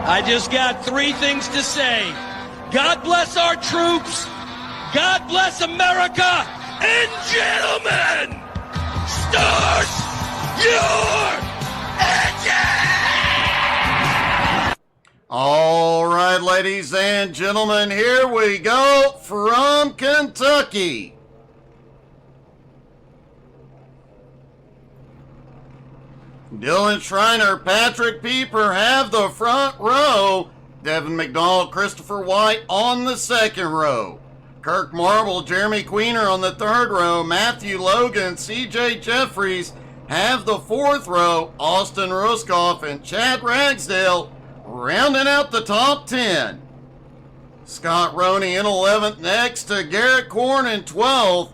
I just got three things to say. God bless our troops. God bless America. And gentlemen, start your engine! All right, ladies and gentlemen, here we go from Kentucky. Dylan Schreiner, Patrick Pieper have the front row. Devin McDonald, Christopher White on the second row. Kirk Marble, Jeremy Queener on the third row. Matthew Logan, CJ Jeffries have the fourth row. Austin Ruskoff and Chad Ragsdale rounding out the top 10. Scott Roney in 11th, next to Garrett Korn in 12th.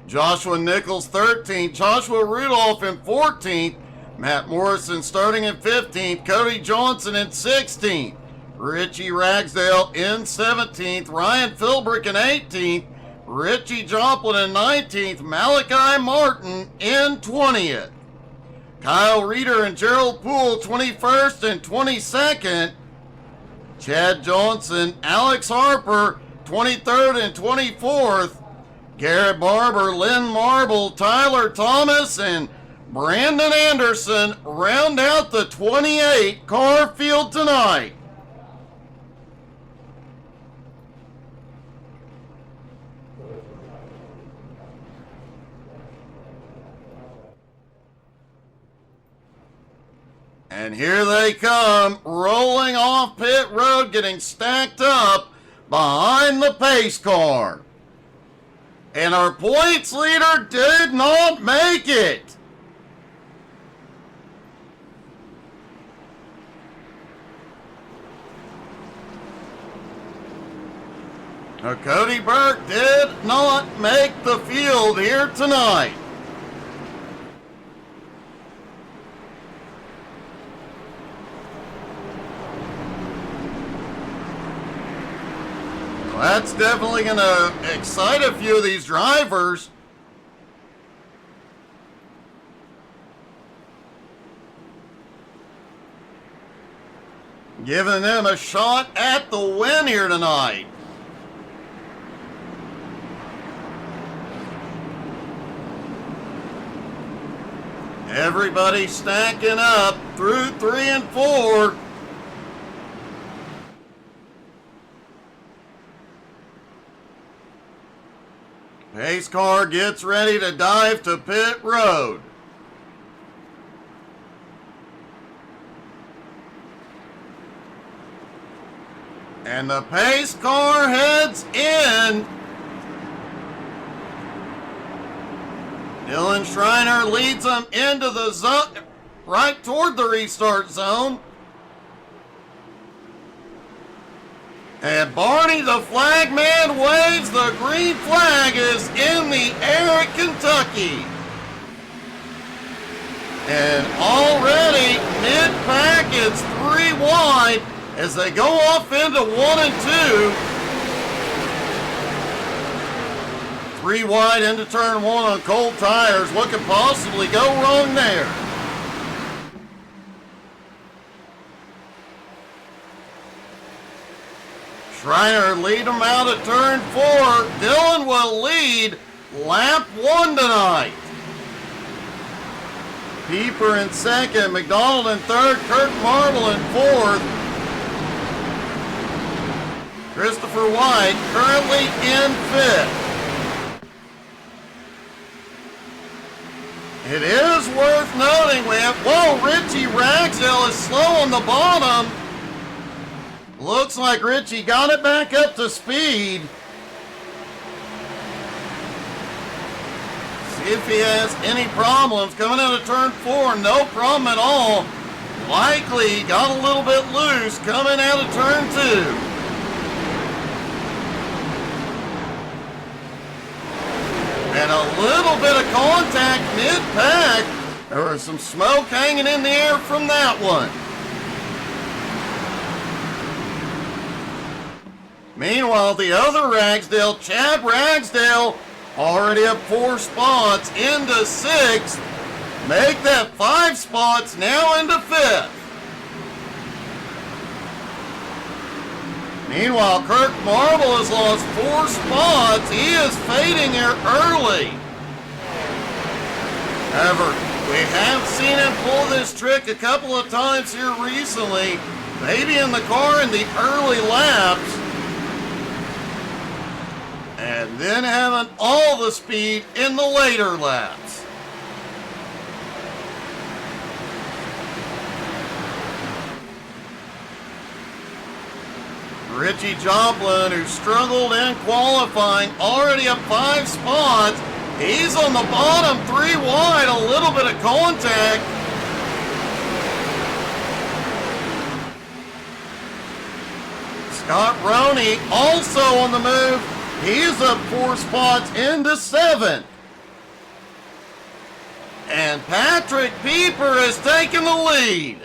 Joshua Nichols 13th. Joshua Rudolph in 14th. Matt Morrison starting in 15th. Cody Johnson in 16th. Richie Ragsdale in 17th. Ryan Philbrick in 18th. Richie Joplin in 19th. Malachi Martin in 20th. Kyle Reeder and Gerald Poole 21st and 22nd. Chad Johnson, Alex Harper 23rd and 24th. Garrett Barber, Lynn Marble, Tyler Thomas, and Brandon Anderson round out the 28 car field tonight. And here they come, rolling off pit road, getting stacked up behind the pace car. And our points leader did not make it. Now, Cody Burke did not make the field here tonight. Well, that's definitely going to excite a few of these drivers. Giving them a shot at the win here tonight. Everybody stacking up through 3 and 4. Pace car gets ready to dive to pit road. And the pace car heads in. Dylan Schreiner leads them into the zone, right toward the restart zone. And Barney, the flag man, waves the green flag is in the air at Kentucky. And already mid-pack, it's 3 wide as they go off into 1 and 2. 3 wide into turn 1 on cold tires. What could possibly go wrong there? Schreiner lead them out at turn 4. Dylan will lead lap 1 tonight. Pieper in 2nd, McDonald in 3rd, Kirk Marble in 4th. Christopher White currently in 5th. It is worth noting, Richie Ragsdale is slow on the bottom. Looks like Richie got it back up to speed. See if he has any problems. Coming out of turn 4, no problem at all. Likely got a little bit loose coming out of turn 2. And a little bit of contact mid-pack. There was some smoke hanging in the air from that one. Meanwhile, the other Ragsdale, Chad Ragsdale, already up 4 spots into 6th. Make that 5 spots now into 5th. Meanwhile, Kirk Marble has lost 4 spots. He is fading here early. However, we have seen him pull this trick a couple of times here recently, maybe in the car in the early laps, and then having all the speed in the later laps. Richie Joplin, who struggled in qualifying, already up 5 spots. He's on the bottom, 3 wide, a little bit of contact. Scott Roney also on the move. He's up 4 spots into 7th. And Patrick Pieper has taken the lead.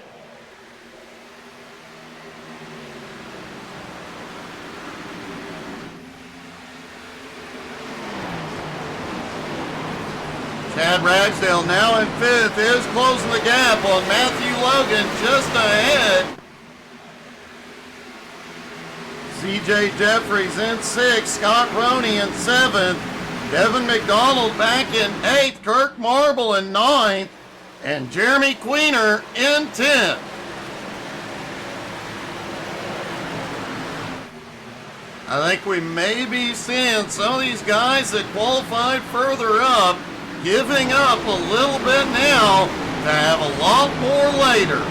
Chad Ragsdale now in 5th, is closing the gap on Matthew Logan just ahead. CJ Jeffries in 6th, Scott Roney in 7th, Devin McDonald back in 8th, Kirk Marble in 9th, and Jeremy Queener in 10th. I think we may be seeing some of these guys that qualified further up giving up a little bit now to have a lot more later.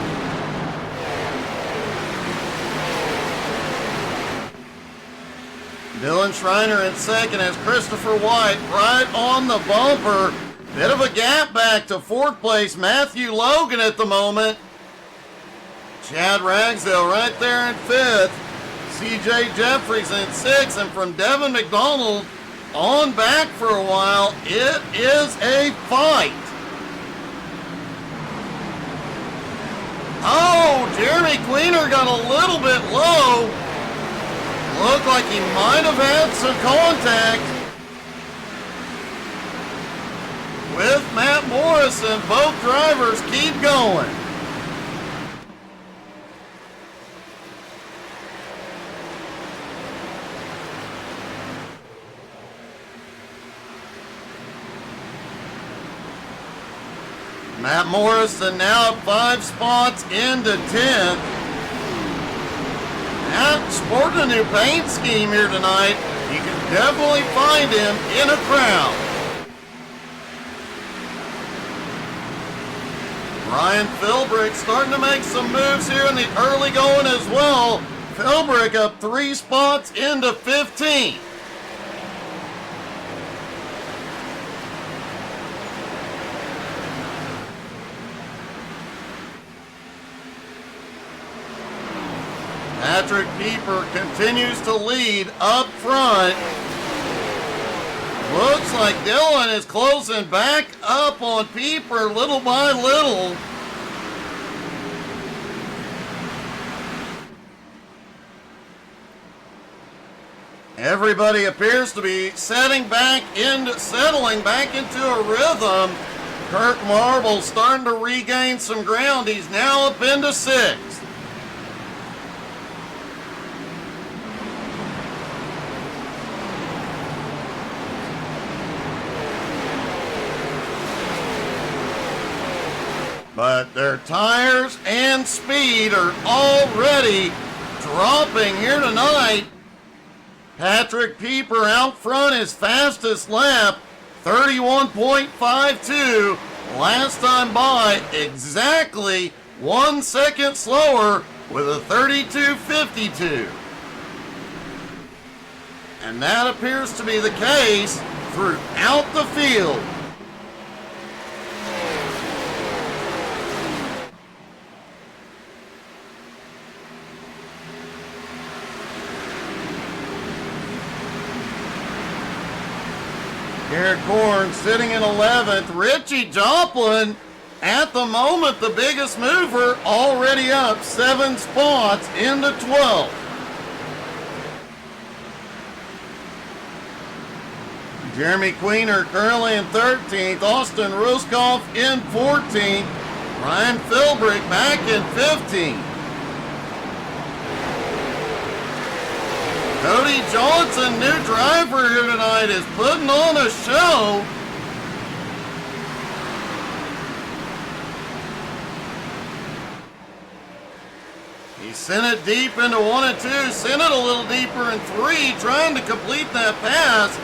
Dylan Schreiner in 2nd as Christopher White right on the bumper. Bit of a gap back to 4th place. Matthew Logan at the moment. Chad Ragsdale right there in 5th. CJ Jeffries in 6th, and from Devin McDonald on back for a while, it is a fight. Oh, Jeremy Queener got a little bit low. Looked like he might have had some contact with Matt Morrison. Both drivers keep going. Matt Morrison now 5 spots into 10th. Matt sporting a new paint scheme here tonight. You can definitely find him in a crowd. Ryan Philbrick starting to make some moves here in the early going as well. Philbrick up 3 spots into 15th. Patrick Pieper continues to lead up front. Looks like Dylan is closing back up on Pieper little by little. Everybody appears to be settling back into a rhythm. Kirk Marble starting to regain some ground. He's now up into 6th. But their tires and speed are already dropping here tonight. Patrick Pieper out front his fastest lap, 31.52. Last time by, exactly 1 second slower with a 32.52. And that appears to be the case throughout the field. Garrett Korn sitting in 11th. Richie Joplin, at the moment, the biggest mover, already up 7 spots into 12th. Jeremy Queener currently in 13th. Austin Ruskoff in 14th. Ryan Philbrick back in 15th. Cody Johnson, new driver here tonight, is putting on a show. He sent it deep into 1 and 2, sent it a little deeper in 3, trying to complete that pass.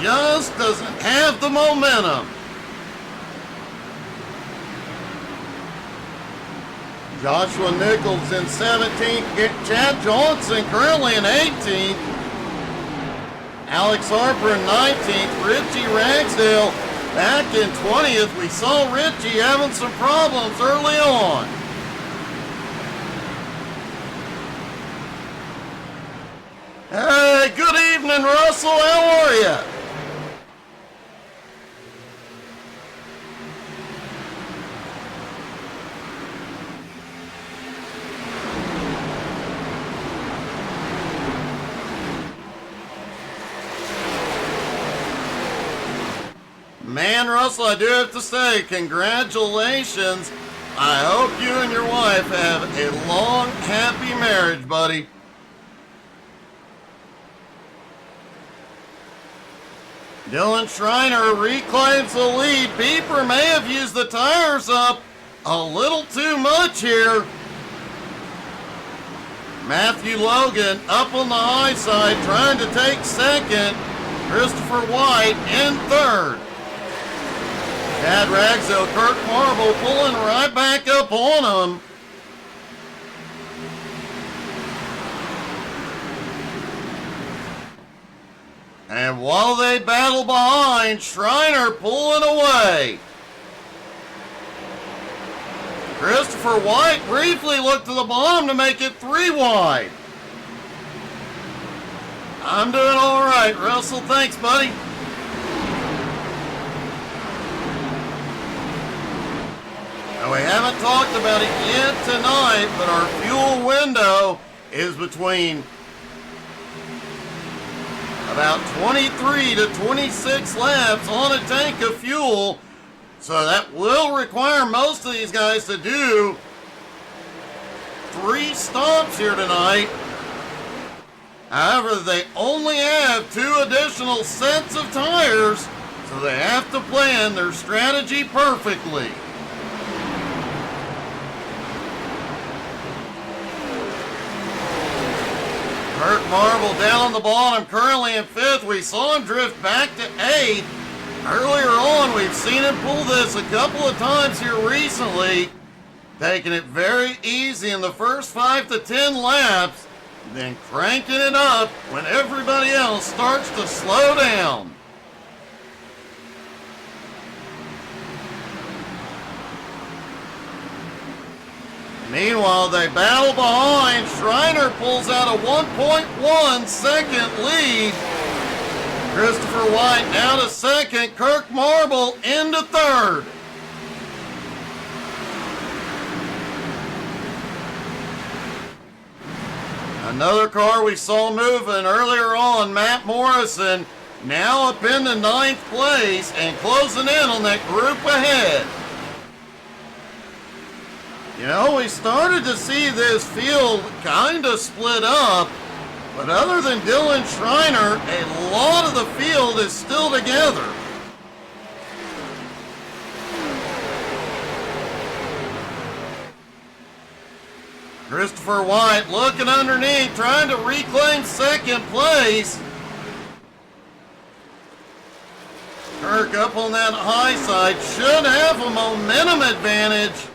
Just doesn't have the momentum. Joshua Nichols in 17th, Chad Johnson currently in 18th, Alex Harper in 19th, Richie Ragsdale back in 20th. We saw Richie having some problems early on. Hey, good evening, Russell. How are you? Man, Russell, I do have to say, congratulations. I hope you and your wife have a long, happy marriage, buddy. Dylan Schreiner reclaims the lead. Pieper may have used the tires up a little too much here. Matthew Logan up on the high side trying to take second. Christopher White in third. Chad Ragsdale, Kirk Marble pulling right back up on him. And while they battle behind, Schreiner pulling away. Christopher White briefly looked to the bottom to make it 3 wide. I'm doing all right, Russell. Thanks, buddy. Now, we haven't talked about it yet tonight, but our fuel window is between about 23 to 26 laps on a tank of fuel. So that will require most of these guys to do 3 stops here tonight. However, they only have 2 additional sets of tires, so they have to plan their strategy perfectly. Kirk Marble down on the bottom, currently in 5th. We saw him drift back to 8th. Earlier on, we've seen him pull this a couple of times here recently, taking it very easy in the first 5 to 10 laps, then cranking it up when everybody else starts to slow down. Meanwhile, they battle behind. Schreiner pulls out a 1.1 second lead. Christopher White now to second. Kirk Marble into third. Another car we saw moving earlier on, Matt Morrison, now up into 9th place and closing in on that group ahead. You know, we started to see this field kind of split up, but other than Dylan Schreiner, a lot of the field is still together. Christopher White looking underneath, trying to reclaim second place. Kirk up on that high side, should have a momentum advantage.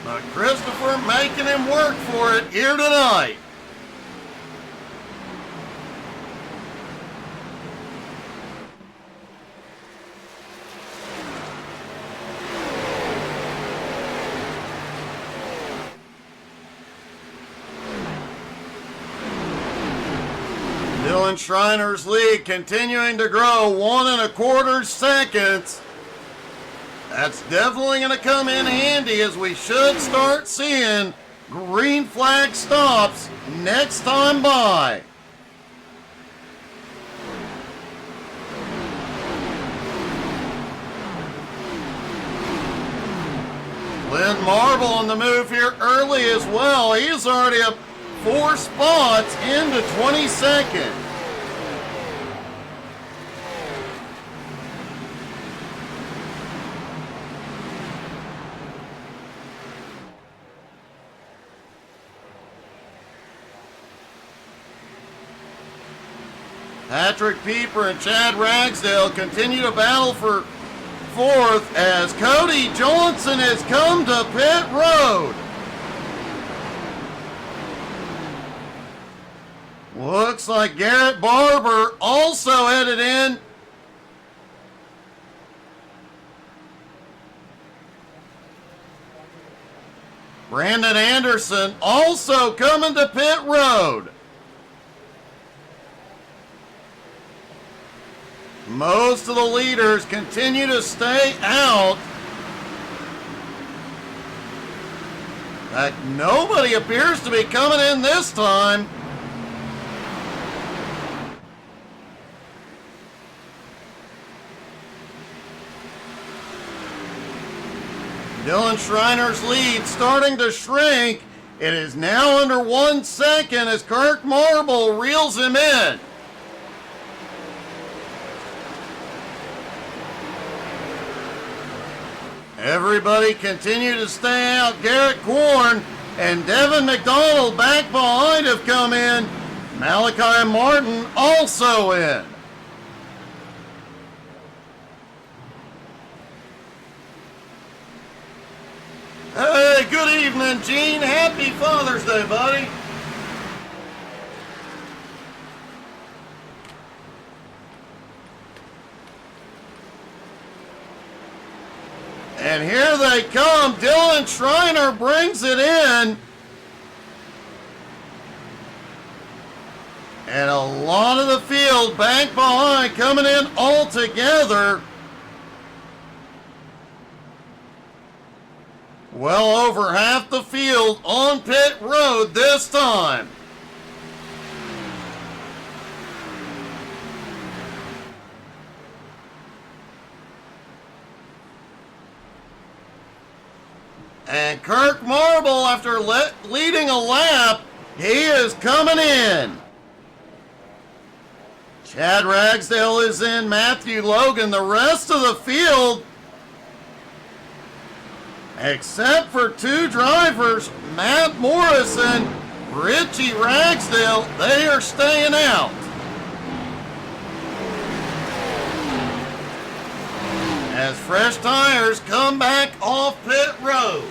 But Christopher making him work for it here tonight. Dylan Schreiner's lead continuing to grow, 1 1/4 seconds. That's definitely going to come in handy as we should start seeing green flag stops next time by. Lynn Marble on the move here early as well. He's already up 4 spots into 22nd. Patrick Pieper and Chad Ragsdale continue to battle for 4th as Cody Johnson has come to pit road. Looks like Garrett Barber also headed in. Brandon Anderson also coming to pit road. Most of the leaders continue to stay out. In fact, nobody appears to be coming in this time. Dylan Schreiner's lead starting to shrink. It is now under 1 second as Kirk Marble reels him in. Everybody continue to stay out. Garrett Korn and Devin McDonald back behind have come in. Malachi Martin also in. Hey, good evening, Gene. Happy Father's Day, buddy. And here they come. Dylan Schreiner brings it in. And a lot of the field back behind coming in all together. Well over half the field on pit road this time. And Kirk Marble, after leading a lap, he is coming in. Chad Ragsdale is in, Matthew Logan. The rest of the field, except for 2 drivers, Matt Morrison, Richie Ragsdale, they are staying out. As fresh tires come back off pit road.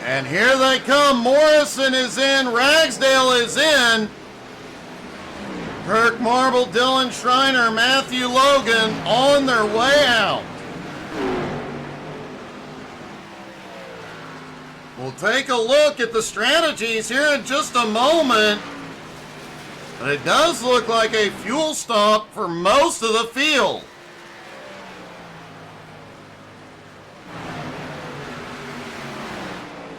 And here they come. Morrison is in. Ragsdale is in. Kirk Marble, Dylan Schreiner, Matthew Logan on their way out. We'll take a look at the strategies here in just a moment. But it does look like a fuel stop for most of the field.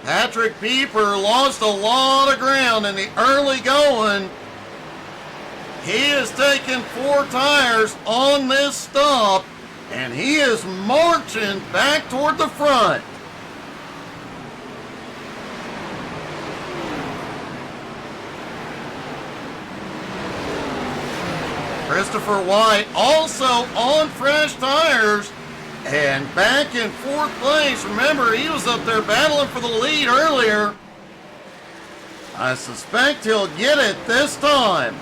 Patrick Pieper lost a lot of ground in the early going. He has taken 4 tires on this stop, and he is marching back toward the front. Christopher White also on fresh tires and back in 4th place. Remember, he was up there battling for the lead earlier. I suspect he'll get it this time.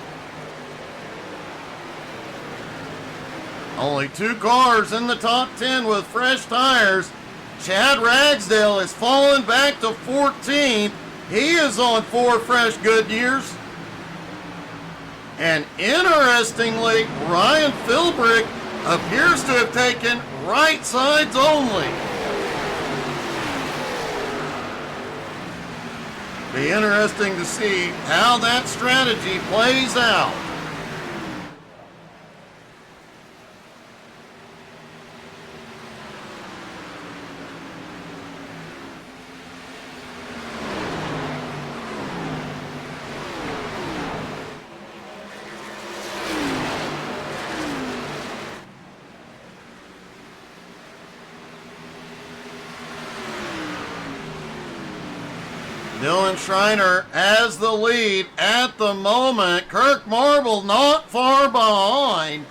Only 2 cars in the top 10 with fresh tires. Chad Ragsdale has fallen back to 14th. He is on 4 fresh Goodyears. And interestingly, Ryan Philbrick appears to have taken right sides only. Be interesting to see how that strategy plays out. Dylan Schreiner has the lead at the moment. Kirk Marble not far behind.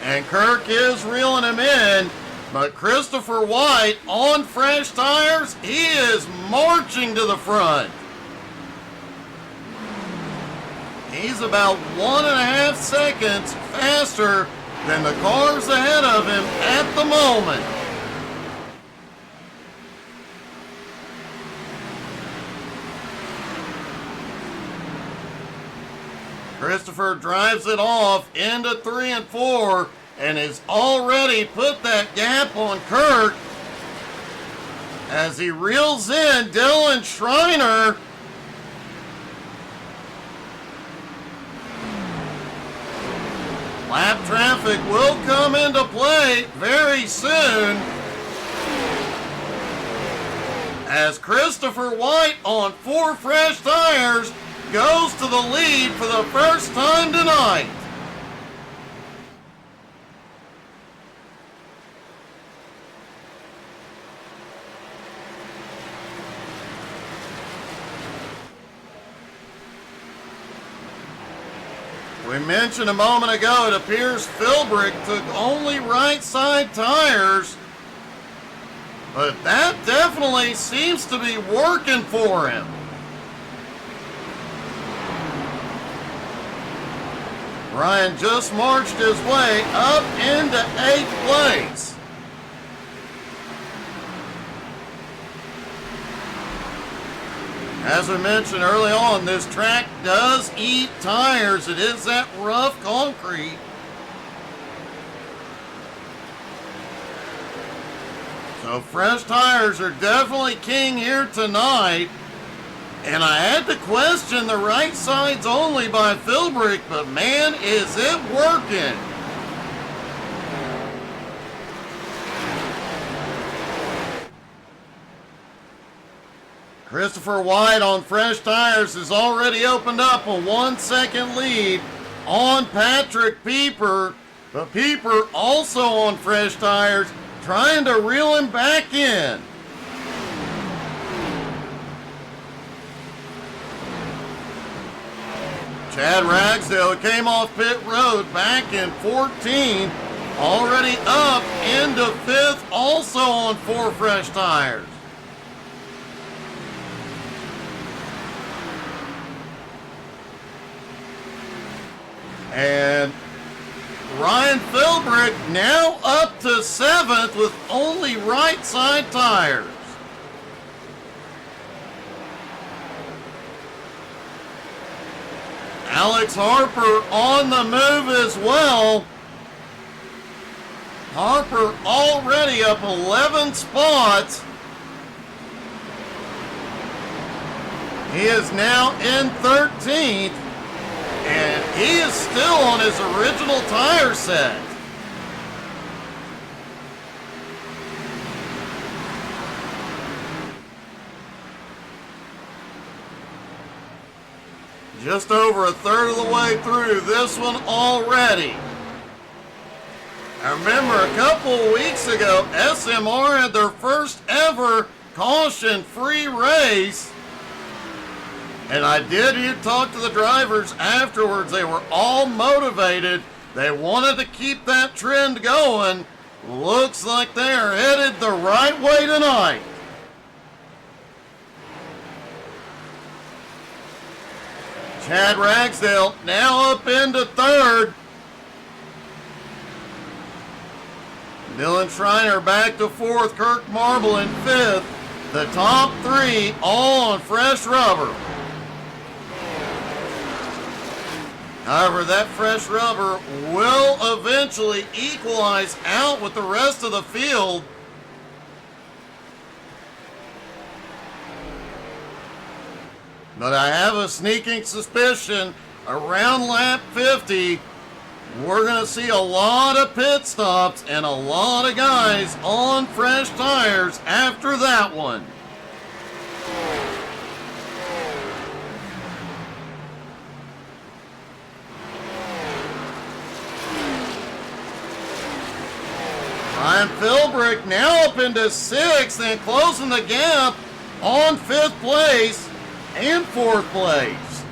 And Kirk is reeling him in. But Christopher White on fresh tires, he is marching to the front. He's about 1.5 seconds faster than the cars ahead of him at the moment. Christopher drives it off into 3 and 4 and has already put that gap on Kirk as he reels in Dylan Schreiner. Lap traffic will come into play very soon as Christopher White on 4 fresh tires goes to the lead for the first time tonight. We mentioned a moment ago, it appears Philbrick took only right side tires, but that definitely seems to be working for him. Ryan just marched his way up into 8th place. As we mentioned early on, this track does eat tires. It is that rough concrete. So fresh tires are definitely king here tonight. And I had to question the right sides only by Philbrick, but man, is it working. Christopher White on fresh tires has already opened up a 1-second lead on Patrick Pieper, but Pieper also on fresh tires trying to reel him back in. Chad Ragsdale came off pit road back in 14, already up into 5th, also on 4 fresh tires. And Ryan Philbrick now up to 7th with only right side tires. Alex Harper on the move as well. Harper already up 11 spots. He is now in 13th, and he is still on his original tire set. Just over a third of the way through this one already. I remember a couple of weeks ago, SMR had their first ever caution-free race. And I did hear talk to the drivers afterwards. They were all motivated. They wanted to keep that trend going. Looks like they are headed the right way tonight. Chad Ragsdale now up into 3rd. Dylan Schreiner back to 4th. Kirk Marble in 5th. The top 3 all on fresh rubber. However, that fresh rubber will eventually equalize out with the rest of the field. But I have a sneaking suspicion around lap 50, we're going to see a lot of pit stops and a lot of guys on fresh tires after that one. Ryan Philbrick now up into 6th and closing the gap on 5th place and 4th place.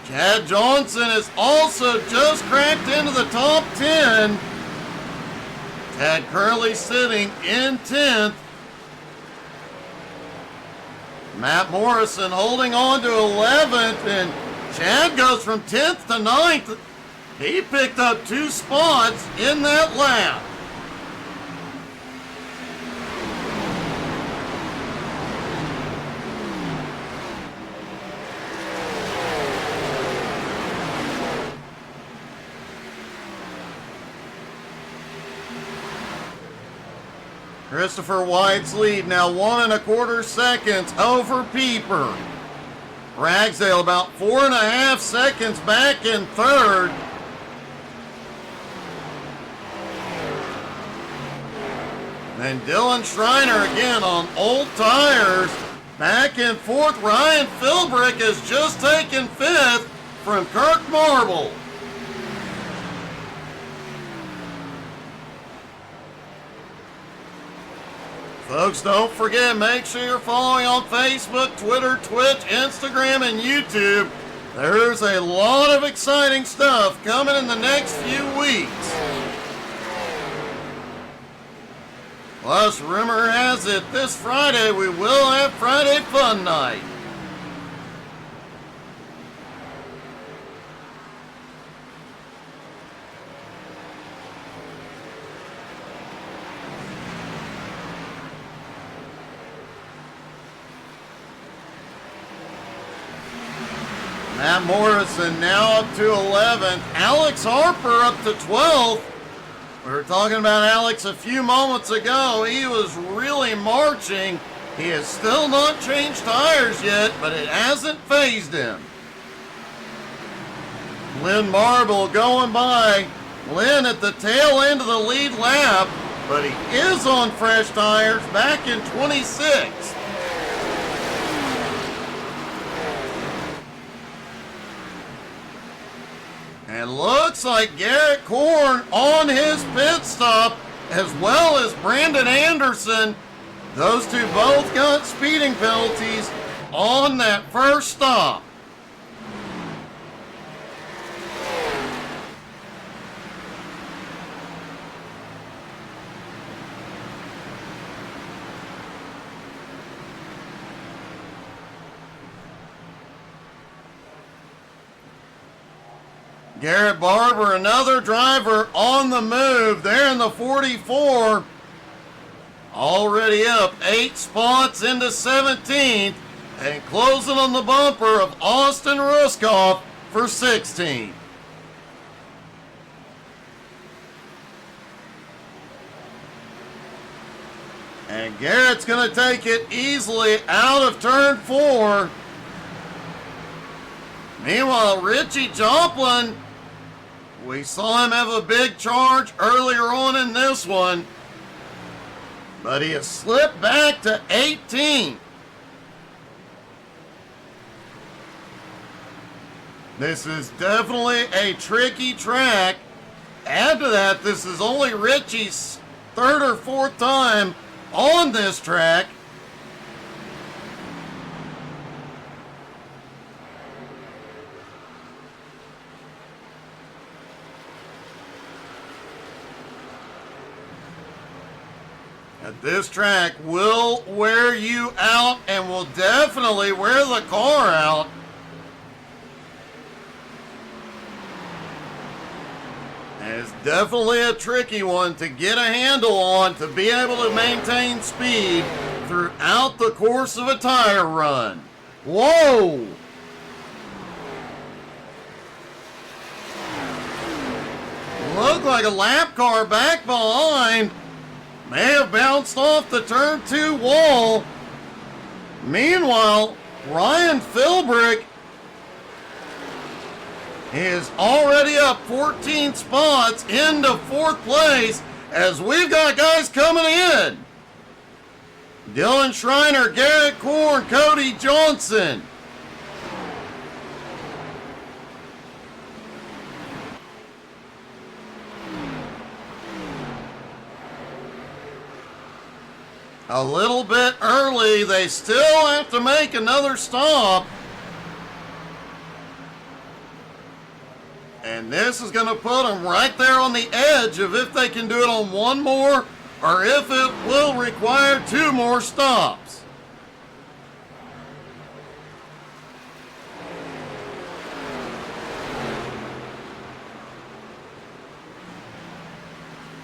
Chad Johnson is also just cracked into the top 10. Tad currently sitting in 10th. Matt Morrison holding on to 11th, and Chad goes from 10th to 9th. He picked up 2 spots in that lap. Christopher White's lead now 1 1/4 seconds over Pieper. Ragsdale about 4.5 seconds back in 3rd. Then Dylan Schreiner again on old tires. Back in 4th. Ryan Philbrick has just taken 5th from Kirk Marble. Folks, don't forget, make sure you're following on Facebook, Twitter, Twitch, Instagram, and YouTube. There's a lot of exciting stuff coming in the next few weeks. Plus, rumor has it this Friday we will have Friday Fun Night. Matt Morrison now up to 11th. Alex Harper up to 12th. We were talking about Alex a few moments ago. He was really marching. He has still not changed tires yet, but it hasn't phased him. Lynn Marble going by. Lynn at the tail end of the lead lap, but he is on fresh tires back in 26th. And looks like Garrett Korn on his pit stop, as well as Brandon Anderson. Those two both got speeding penalties on that first stop. Garrett Barber, another driver on the move there in the 44. Already up 8 spots into 17th and closing on the bumper of Austin Ruskoff for 16th. And Garrett's going to take it easily out of turn 4. Meanwhile, Richie Joplin, we saw him have a big charge earlier on in this one, but he has slipped back to 18th. This is definitely a tricky track. Add to that, this is only Richie's 3rd or 4th time on this track. This track will wear you out and will definitely wear the car out. And it's definitely a tricky one to get a handle on, to be able to maintain speed throughout the course of a tire run. Whoa! Looked like a lap car back behind. May have bounced off the turn 2 wall. Meanwhile, Ryan Philbrick is already up 14 spots into 4th place as we've got guys coming in. Dylan Schreiner, Garrett Korn, Cody Johnson. a little bit early. They still have to make another stop. And this is going to put them right there on the edge of if they can do it on one more or if it will require two more stops.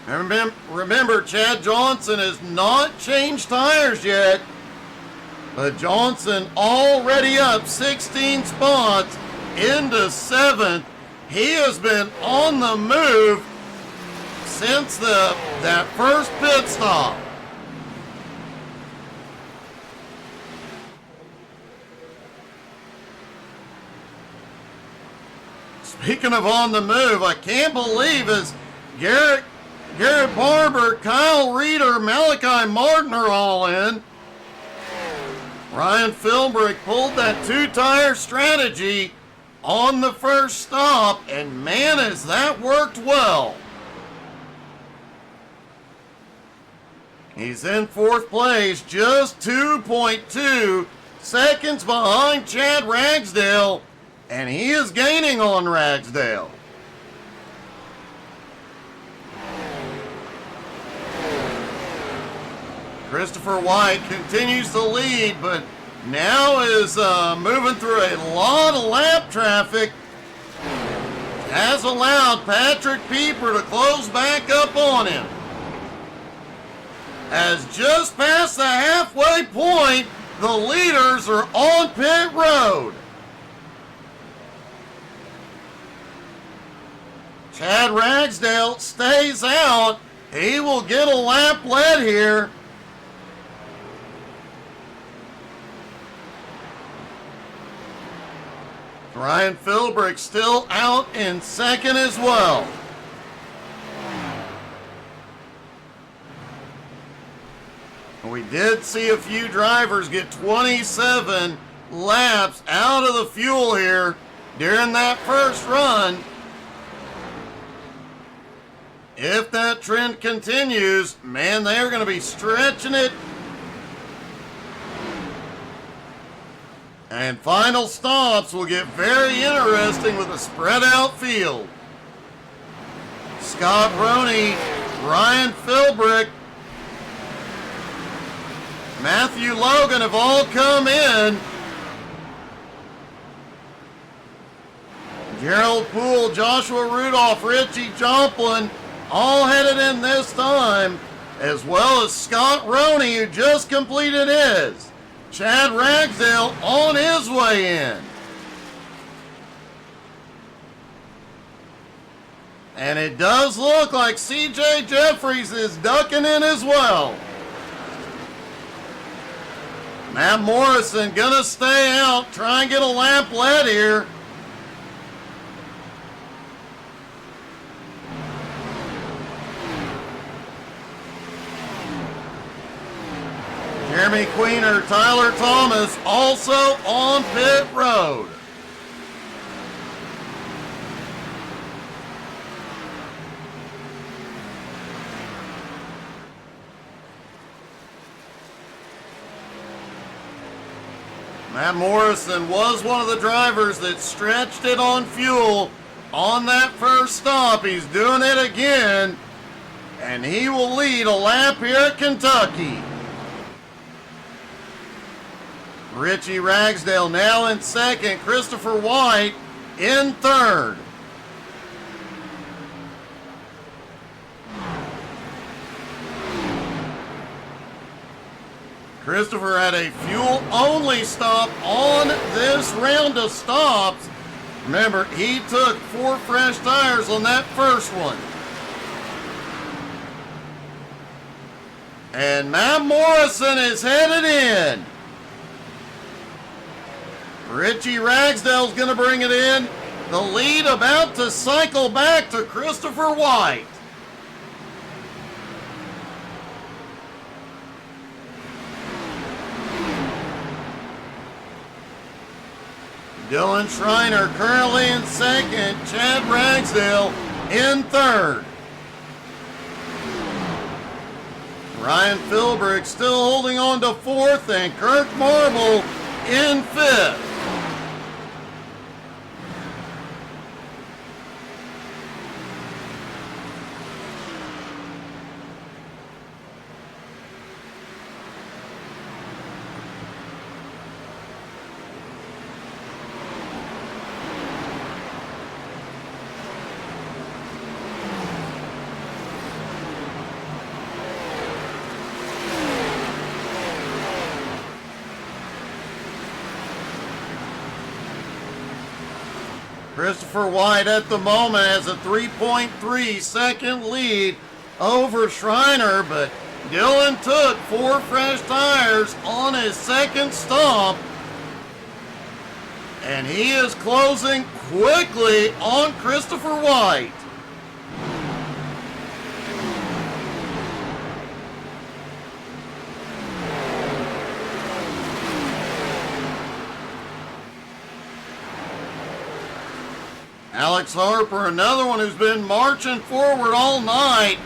And remember, Chad Johnson has not changed tires yet, but Johnson already up 16 spots into 7th. He has been on the move since that first pit stop. Speaking of on the move, I can't believe as Garrett Barber, Kyle Reeder, Malachi Martin are all in. Ryan Philbrick pulled that 2-tire strategy on the first stop, and man, has that worked well. He's in 4th place, just 2.2 seconds behind Chad Ragsdale, and he is gaining on Ragsdale. Christopher White continues to lead, but now is moving through a lot of lap traffic. Has allowed Patrick Pieper to close back up on him. As just past the halfway point, the leaders are on pit road. Chad Ragsdale stays out. He will get a lap led here. Ryan Philbrick still out in 2nd as well. We did see a few drivers get 27 laps out of the fuel here during that first run. If that trend continues, man, they're going to be stretching it. And final stops will get very interesting with a spread out field. Scott Roney, Ryan Philbrick, Matthew Logan have all come in. Gerald Poole, Joshua Rudolph, Richie Joplin, all headed in this time, as well as Scott Roney, who just completed his. Chad Ragsdale on his way in. And it does look like CJ Jeffries is ducking in as well. Matt Morrison gonna stay out, try and get a lap led here. Jeremy Queener, Tyler Thomas also on pit road. Matt Morrison was one of the drivers that stretched it on fuel on that first stop. He's doing it again, and he will lead a lap here at Kentucky. Richie Ragsdale now in 2nd, Christopher White in 3rd. Christopher had a fuel-only stop on this round of stops. Remember, he took 4 fresh tires on that first one. And Matt Morrison is headed in. Richie Ragsdale's going to bring it in. The lead about to cycle back to Christopher White. Dylan Schreiner currently in 2nd, Chad Ragsdale in 3rd. Ryan Philbrick still holding on to fourth, and Kirk Marble in fifth. Christopher White at the moment has a 3.3 second lead over Schreiner, but Dillon took 4 fresh tires on his second stop, and he is closing quickly on Christopher White. Alex Harper, another one who's been marching forward all night.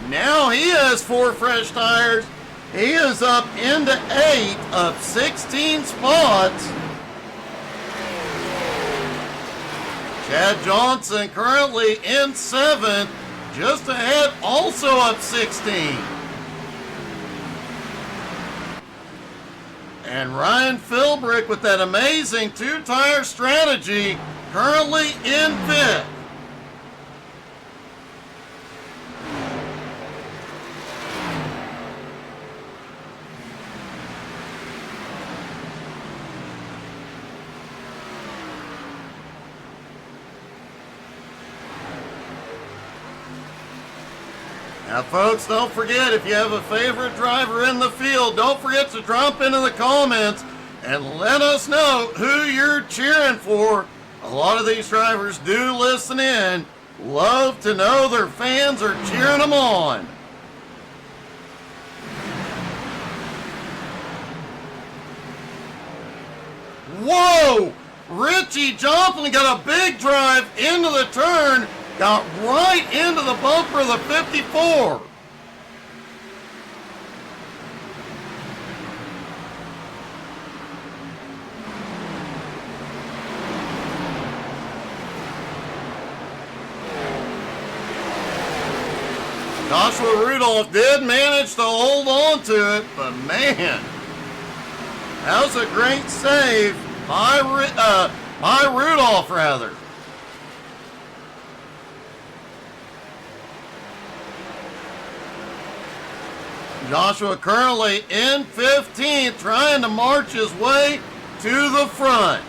Now he has 4 fresh tires. He is up into 8 of 16 spots. Chad Johnson currently in 7th, just ahead, also up 16. And Ryan Philbrick with that amazing 2-tire strategy, currently in 5th. Now folks, don't forget, if you have a favorite driver in the field, don't forget to drop into the comments and let us know who you're cheering for. A lot of these drivers do listen in, love to know their fans are cheering them on. Whoa! Richie Joplin got a big drive into the turn, got right into the bumper of the 54. Joshua Rudolph did manage to hold on to it, but man, that was a great save by Rudolph, rather. Joshua currently in 15th, trying to march his way to the front.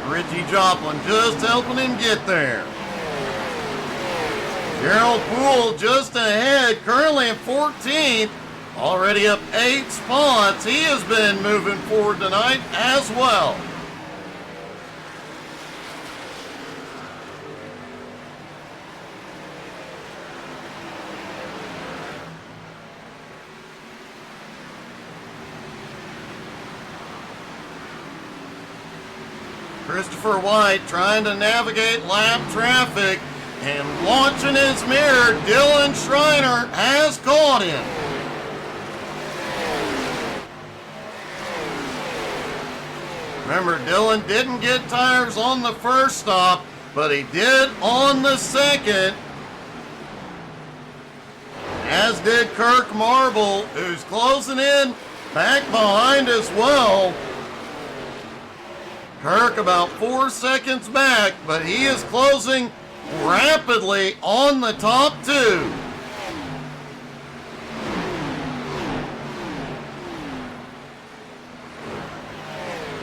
Richie Joplin just helping him get there. Gerald Poole just ahead, currently in 14th, already up 8 spots. He has been moving forward tonight as well. Christopher White trying to navigate lap traffic and launching his mirror. Dylan Schreiner has caught him. Remember, Dylan didn't get tires on the first stop, but he did on the second, as did Kirk Marble, who's closing in back behind as well. Kirk about 4 seconds back, but he is closing rapidly on the top 2.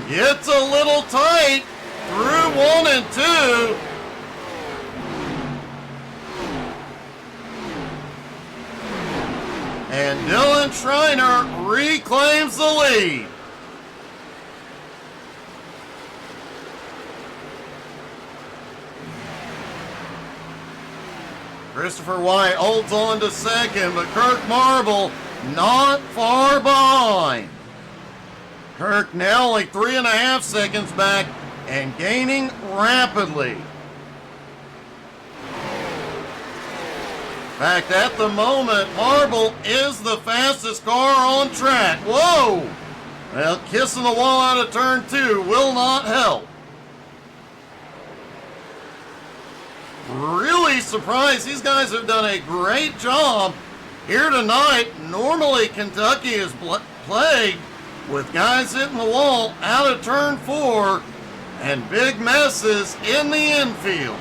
Gets a little tight through 1 and 2. And Dylan Schreiner reclaims the lead. Christopher White holds on to second, but Kirk Marble not far behind. Kirk now only 3.5 seconds back and gaining rapidly. In fact, at the moment, Marble is the fastest car on track. Whoa! Well, kissing the wall out of turn 2 will not help. Really surprised. These guys have done a great job here tonight. Normally, Kentucky is plagued with guys hitting the wall out of turn 4 and big messes in the infield.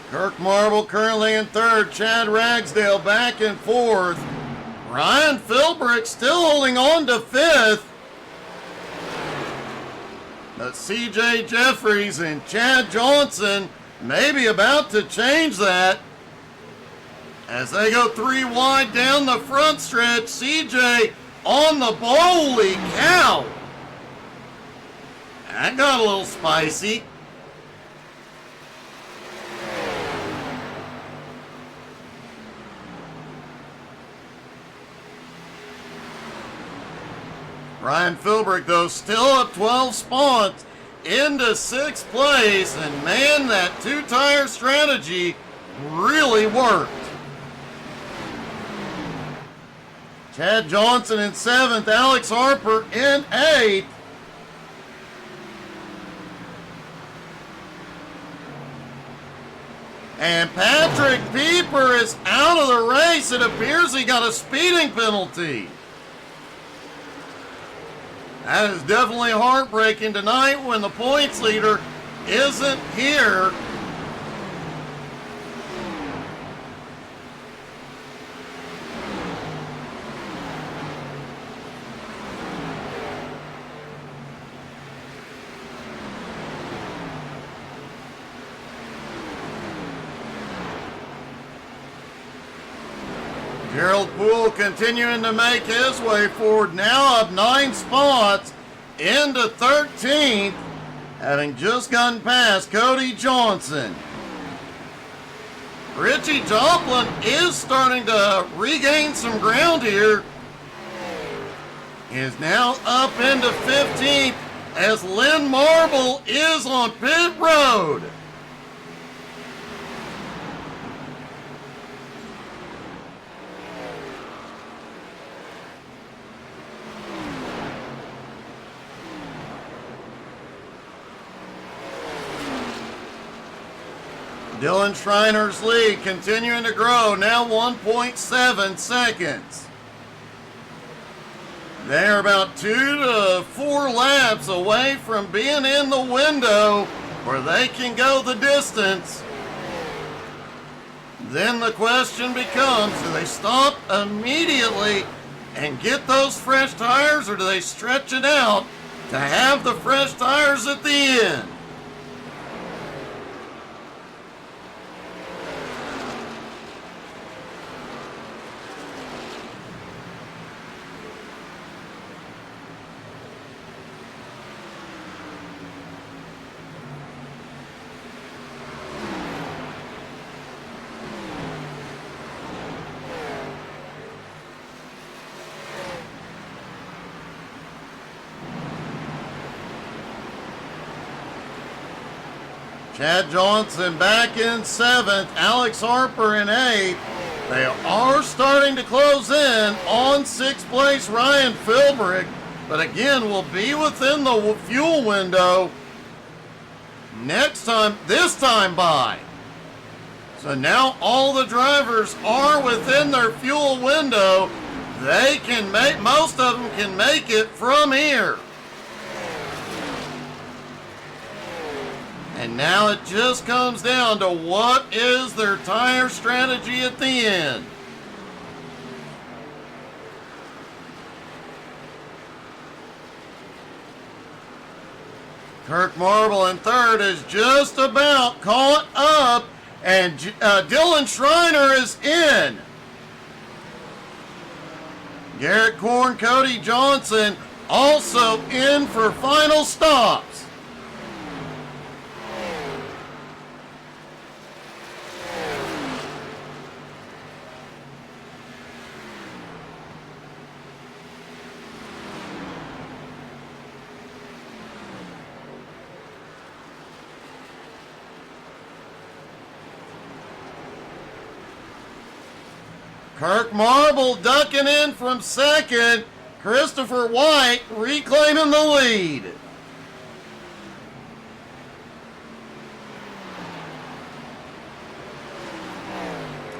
Kirk Marble currently in 3rd, Chad Ragsdale back in 4th. Ryan Philbrick still holding on to 5th. But CJ Jeffries and Chad Johnson may be about to change that as they go 3 wide down the front stretch. CJ on the ball. Holy cow! That got a little spicy. Ryan Philbrick, though, still up 12 spots into 6th place. And man, that 2-tire strategy really worked. Chad Johnson in 7th, Alex Harper in 8th. And Patrick Pieper is out of the race. It appears he got a speeding penalty. That is definitely heartbreaking tonight when the points leader isn't here. Gerald Poole continuing to make his way forward, now up 9 spots into 13th, having just gotten past Cody Johnson. Richie Joplin is starting to regain some ground here. He is now up into 15th as Lynn Marble is on pit road. Dylan Schreiner's lead continuing to grow, now 1.7 seconds. They're about 2 to 4 laps away from being in the window where they can go the distance. Then the question becomes, do they stop immediately and get those fresh tires, or do they stretch it out to have the fresh tires at the end? Chad Johnson back in 7th, Alex Harper in 8th. They are starting to close in on 6th place Ryan Philbrick, but again will be within the fuel window this time by. So now all the drivers are within their fuel window. They can make, most of them can make it from here. And now it just comes down to what is their tire strategy at the end. Kirk Marble in 3rd is just about caught up, and Dylan Schreiner is in. Garrett Korn, Cody Johnson also in for final stops. Kirk Marble ducking in from second. Christopher White reclaiming the lead.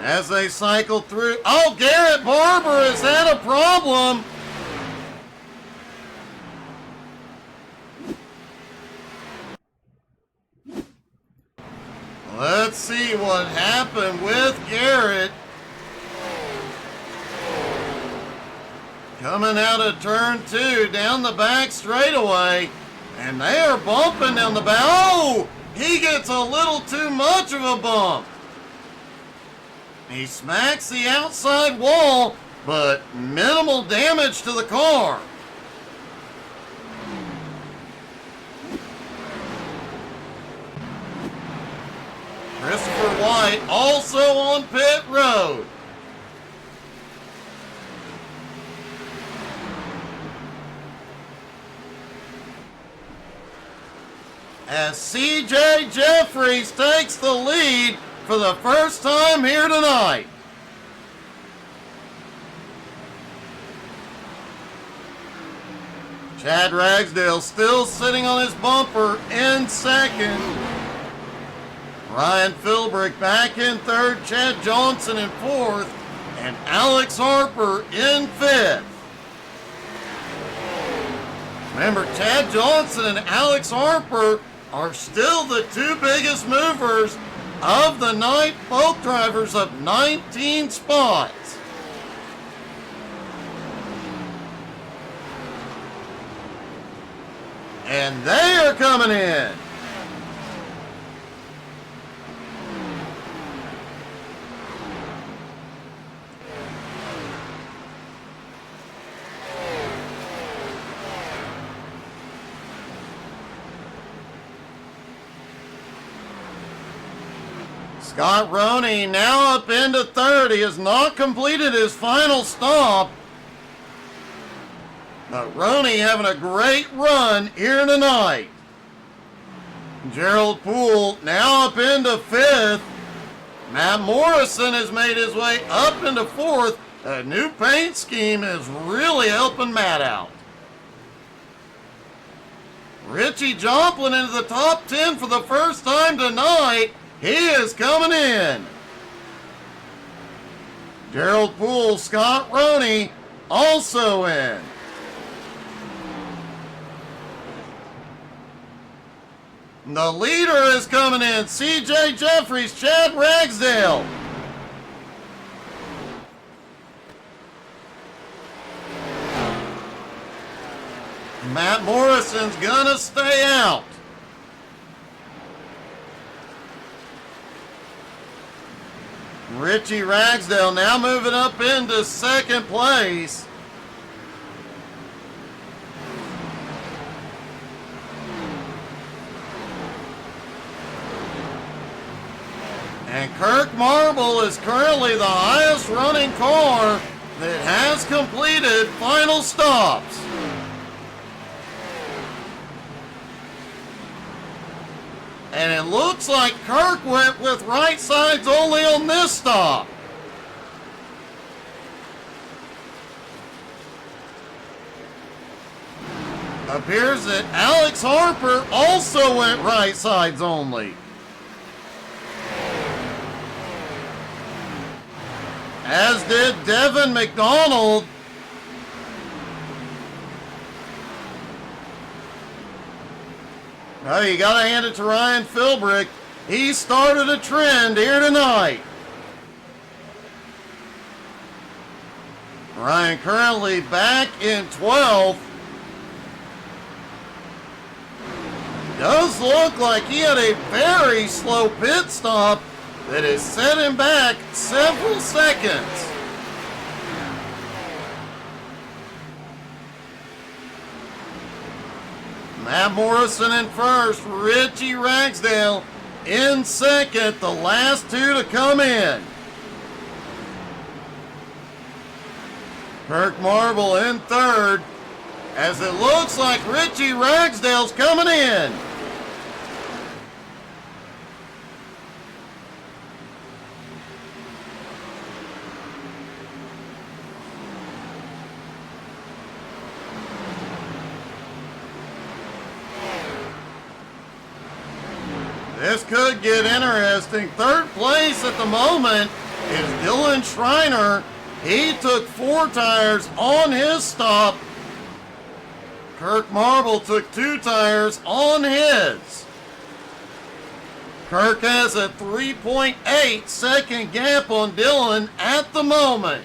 As they cycle through, oh, Garrett Barber has had a problem. Let's see what happened with Garrett. Coming out of turn 2, down the back straightaway, and they are bumping down the back. Oh, he gets a little too much of a bump. He smacks the outside wall, but minimal damage to the car. Christopher White also on pit road. As CJ Jeffries takes the lead for the first time here tonight. Chad Ragsdale still sitting on his bumper in second. Ryan Philbrick back in third, Chad Johnson in fourth, and Alex Harper in fifth. Remember, Chad Johnson and Alex Harper are still the two biggest movers of the night, both drivers up 19 spots. And they are coming in. Scott Roney now up into third. He has not completed his final stop. But Roney having a great run here tonight. Gerald Poole now up into fifth. Matt Morrison has made his way up into fourth. A new paint scheme is really helping Matt out. Richie Joplin into the top 10 for the first time tonight. He is coming in. Gerald Poole, Scott Roney also in. The leader is coming in. CJ Jeffries, Chad Ragsdale. Matt Morrison's gonna stay out. Richie Ragsdale now moving up into second place. And Kirk Marble is currently the highest running car that has completed final stops. And it looks like Kirk went with right sides only on this stop. Appears that Alex Harper also went right sides only. As did Devin McDonald. Oh, you got to hand it to Ryan Philbrick. He started a trend here tonight. Ryan currently back in 12th. Does look like he had a very slow pit stop that has set him back several seconds. Matt Morrison in first, Richie Ragsdale in second, the last two to come in. Kirk Marble in third, as it looks like Richie Ragsdale's coming in. This could get interesting. Third place at the moment is Dylan Schreiner. He took 4 tires on his stop. Kirk Marble took 2 tires on his. Kirk has a 3.8 second gap on Dylan at the moment.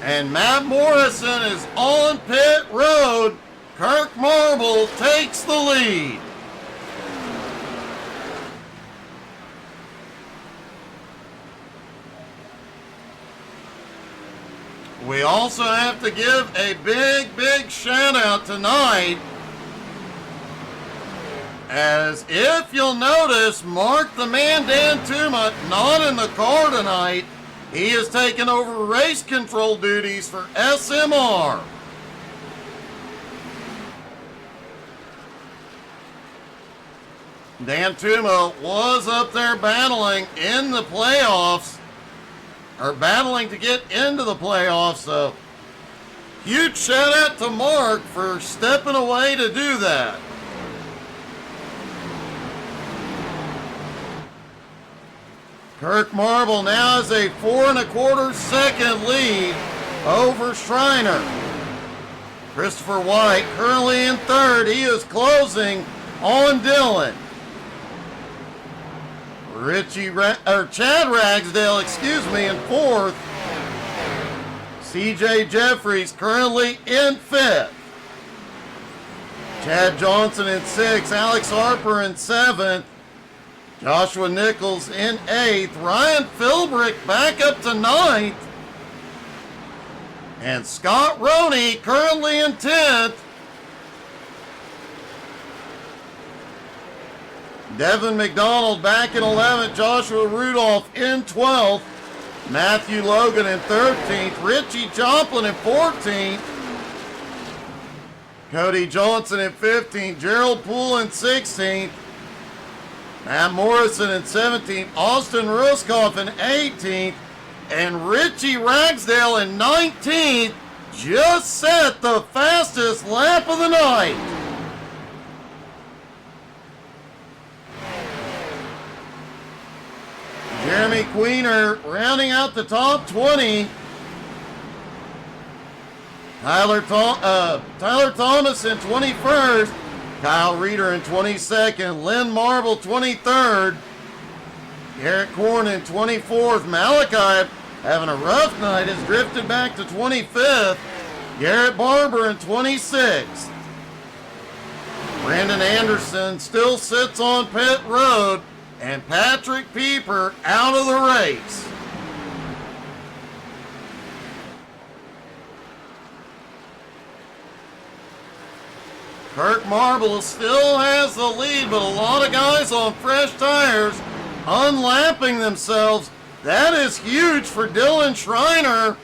And Matt Morrison is on pit road. Kirk Marble takes the lead. We also have to give a big shout out tonight, as if you'll notice, Mark the Man Dantuma not in the car tonight. He has taken over race control duties for SMR. Dantuma was up there battling in the playoffs, or battling to get into the playoffs, so huge shout out to Mark for stepping away to do that. Kirk Marble now has a 4 1/4 second lead over Schreiner. Christopher White currently in third. He is closing on Dylan. Chad Ragsdale, in fourth. CJ Jeffries currently in fifth. Chad Johnson in sixth. Alex Harper in seventh. Joshua Nichols in eighth. Ryan Philbrick back up to ninth. And Scott Roney currently in 10th. Devin McDonald back in 11th. Joshua Rudolph in 12th. Matthew Logan in 13th. Richie Joplin in 14th. Cody Johnson in 15th. Gerald Poole in 16th. Matt Morrison in 17th. Austin Ruskoff in 18th. And Richie Ragsdale in 19th. Just set the fastest lap of the night. Jeremy Queener rounding out the top 20. Tyler Thomas in 21st. Kyle Reeder in 22nd. Lynn Marble 23rd. Garrett Korn in 24th. Malachi, having a rough night, has drifted back to 25th. Garrett Barber in 26th. Brandon Anderson still sits on pit road. And Patrick Pieper out of the race. Kirk Marble still has the lead, but a lot of guys on fresh tires unlapping themselves. That is huge for Dylan Schreiner.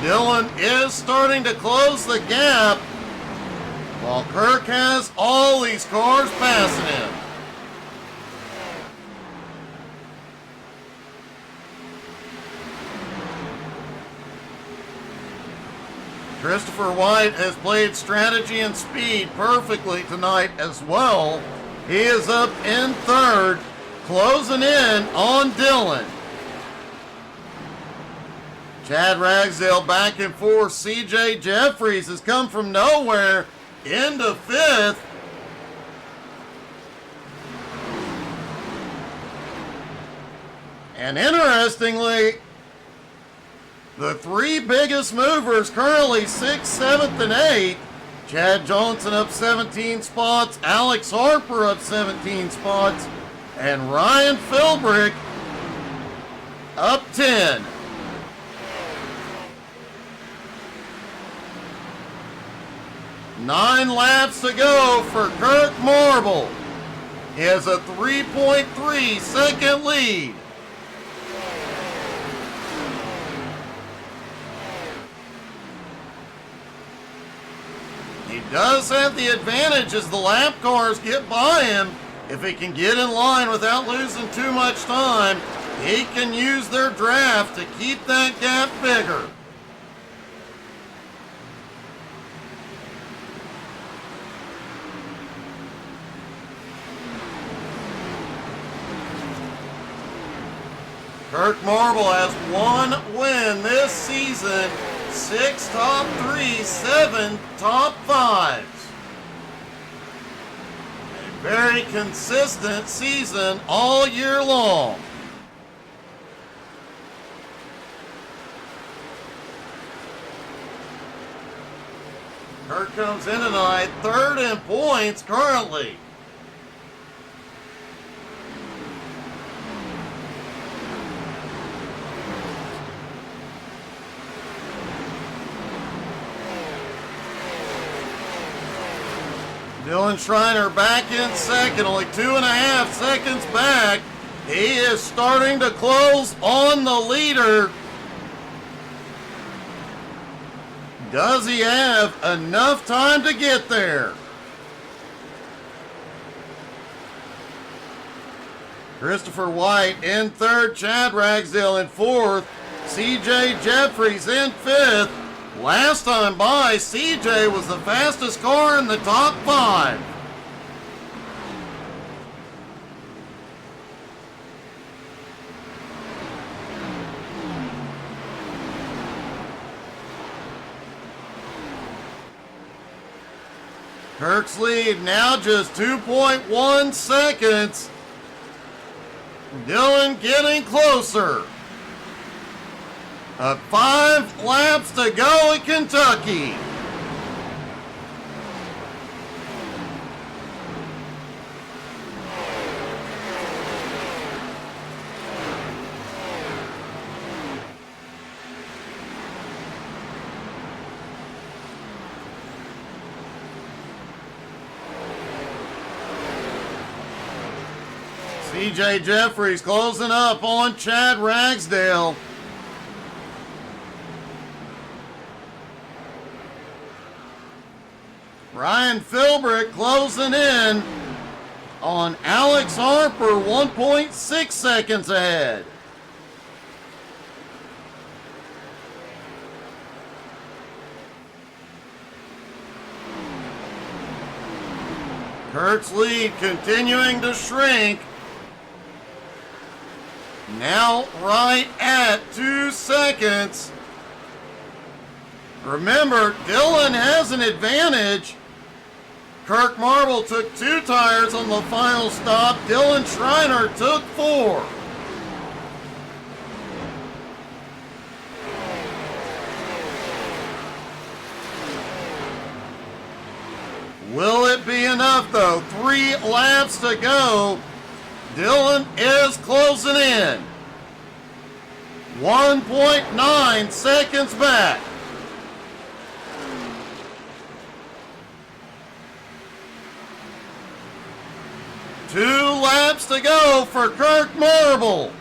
Dylan is starting to close the gap, while Kirk has all these cars passing him. Christopher White has played strategy and speed perfectly tonight as well. He is up in third, closing in on Dylan. Chad Ragsdale back and forth. CJ Jeffries has come from nowhere into fifth. And interestingly, the three biggest movers currently 6th, 7th, and 8th. Chad Johnson up 17 spots. Alex Harper up 17 spots. And Ryan Philbrick up 10. Nine laps to go for Kirk Marble. He has a 3.3 second lead. He does have the advantage as the lap cars get by him. If he can get in line without losing too much time, he can use their draft to keep that gap bigger. Kirk Marble has one win this season, 6 top 3s, 7 top 5s. A very consistent season all year long. Kirk comes in tonight, third in points currently. Dylan Schreiner back in second, only 2.5 seconds back. He is starting to close on the leader. Does he have enough time to get there? Christopher White in third, Chad Ragsdale in fourth, CJ Jeffries in fifth. Last time by, CJ was the fastest car in the top 5. Kirk's lead now just 2.1 seconds. Dylan getting closer. 5 laps to go in Kentucky. CJ Jeffries closing up on Chad Ragsdale. Ryan Philbrick closing in on Alex Harper, 1.6 seconds ahead. Kirk's lead continuing to shrink. Now right at 2 seconds. Remember, Dylan has an advantage. Kirk Marble took 2 tires on the final stop. Dylan Schreiner took 4. Will it be enough though? 3 laps to go. Dylan is closing in. 1.9 seconds back. Two laps to go for Kirk Marble.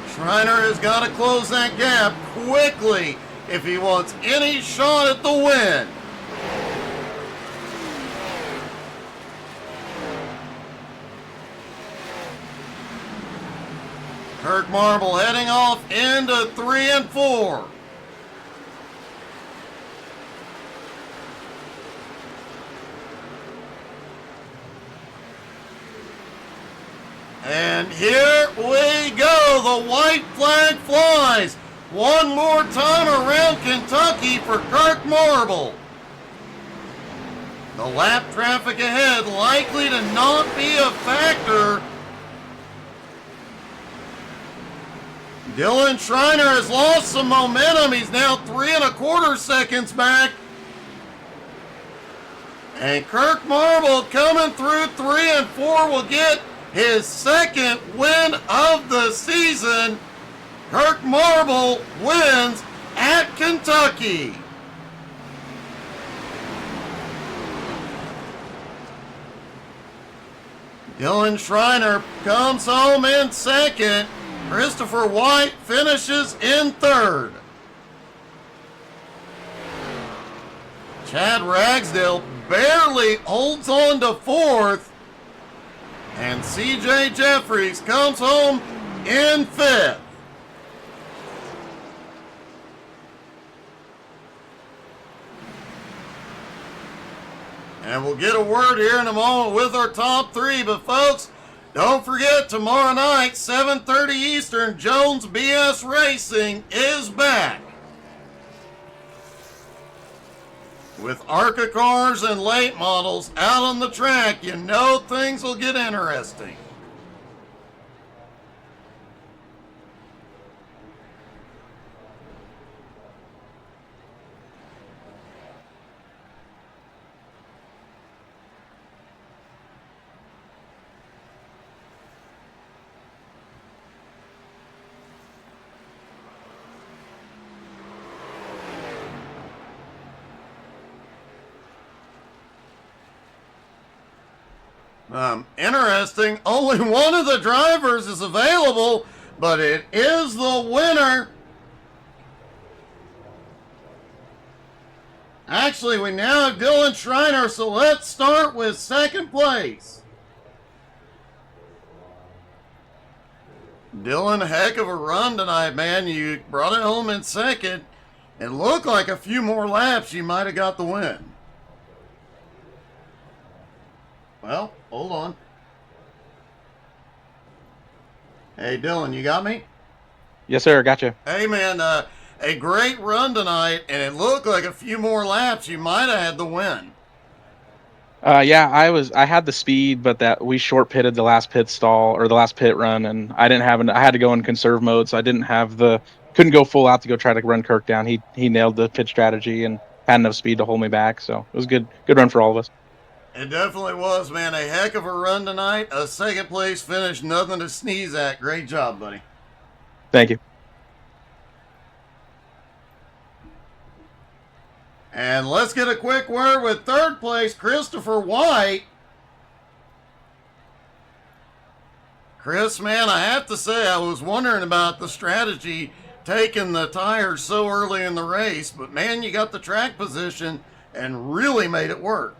Schreiner has got to close that gap quickly if he wants any shot at the win. Kirk Marble heading off into 3 and 4. And here we go. The white flag flies one more time around Kentucky for Kirk Marble. The lap traffic ahead likely to not be a factor. Dylan Schreiner has lost some momentum. He's now 3.25 seconds back. And Kirk Marble coming through 3 and 4 will get his second win of the season. Kirk Marble wins at Kentucky. Dylan Schreiner comes home in second. Christopher White finishes in third. Chad Ragsdale barely holds on to fourth. And CJ Jeffries comes home in fifth. And we'll get a word here in a moment with our top three. But folks, don't forget, tomorrow night, 7:30 Eastern, Jones BS Racing is back. With ARCA cars and late models out on the track, you know things will get interesting. Interesting. Only one of the drivers is available, but it is the winner. Actually, we now have Dylan Schreiner, so let's start with second place. Dylan, heck of a run tonight, man. You brought it home in second. It looked like a few more laps you might have got the win. Well, hold on. Hey, Dylan, you got me? Yes, sir. Gotcha. Hey, man, a great run tonight, and it looked like a few more laps you might have had the win. Yeah, I had the speed, but that we short pitted the last pit stall or the last pit run, and I had to go in conserve mode, so I couldn't go full out to go try to run Kirk down. He nailed the pit strategy and had enough speed to hold me back, so it was a good run for all of us. It definitely was, man. A heck of a run tonight. A second place finish, nothing to sneeze at. Great job, buddy. Thank you. And let's get a quick word with third place, Christopher White. Chris, man, I have to say, I was wondering about the strategy taking the tires so early in the race, but man, you got the track position and really made it work.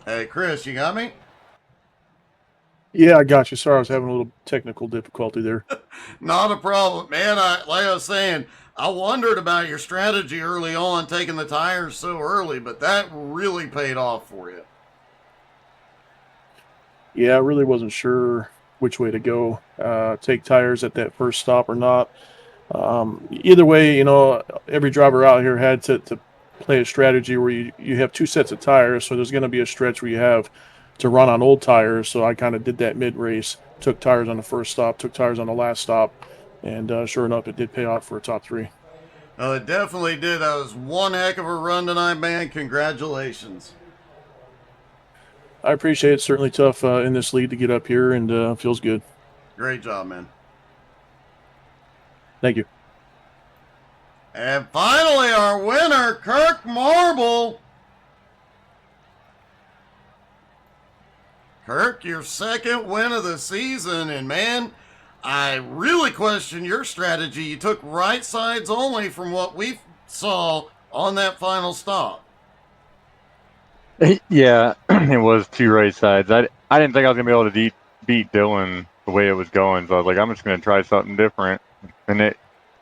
Hey, Chris, you got me? Yeah, I got you. Sorry, I was having a little technical difficulty there. Not a problem, man. Like I was saying, I wondered about your strategy early on, taking the tires so early, but that really paid off for you. Yeah, I really wasn't sure which way to go, take tires at that first stop or not. Either way, every driver out here had to play a strategy where you have two sets of tires, so there's going to be a stretch where you have to run on old tires. So I kind of did that mid-race, took tires on the first stop, took tires on the last stop, and sure enough, it did pay off for a top three. Oh, it definitely did. That was one heck of a run tonight, man. Congratulations. I appreciate it. Certainly tough in this lead to get up here, and feels good. Great job, man. Thank you. And finally, our winner, Kirk Marble. Kirk, your second win of the season, and man, I really question your strategy. You took right sides only from what we saw on that final stop. Yeah, it was two right sides. I didn't think I was going to be able to beat Dylan the way it was going, so I was like, I'm just going to try something different. And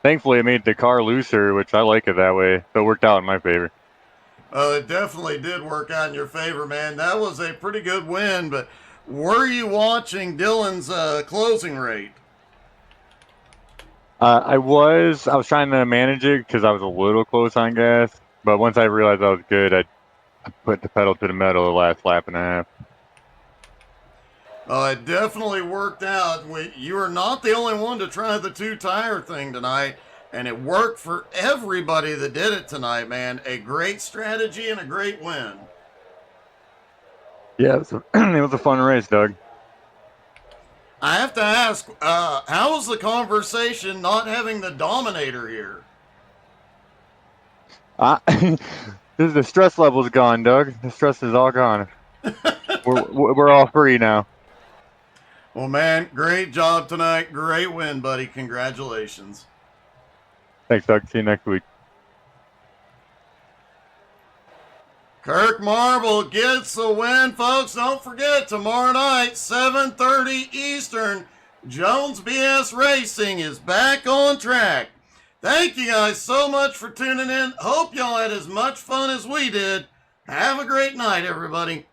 thankfully, it made the car looser, which I like it that way, so it worked out in my favor. It definitely did work out in your favor, man. That was a pretty good win, but were you watching Dylan's closing rate? I was trying to manage it because I was a little close on gas, but once I realized I was good, I put the pedal to the metal the last lap and a half. It definitely worked out. You were not the only one to try the two-tire thing tonight, and it worked for everybody that did it tonight, man. A great strategy and a great win. Yeah, it was a fun race, Doug. I have to ask, how was the conversation not having the Dominator here? The stress level's gone, Doug. The stress is all gone. we're all free now. Well, man, great job tonight. Great win, buddy. Congratulations. Thanks, Doug. See you next week. Kirk Marble gets the win, folks. Don't forget, tomorrow night, 7:30 Eastern, Jones BS Racing is back on track. Thank you guys so much for tuning in. Hope y'all had as much fun as we did. Have a great night, everybody.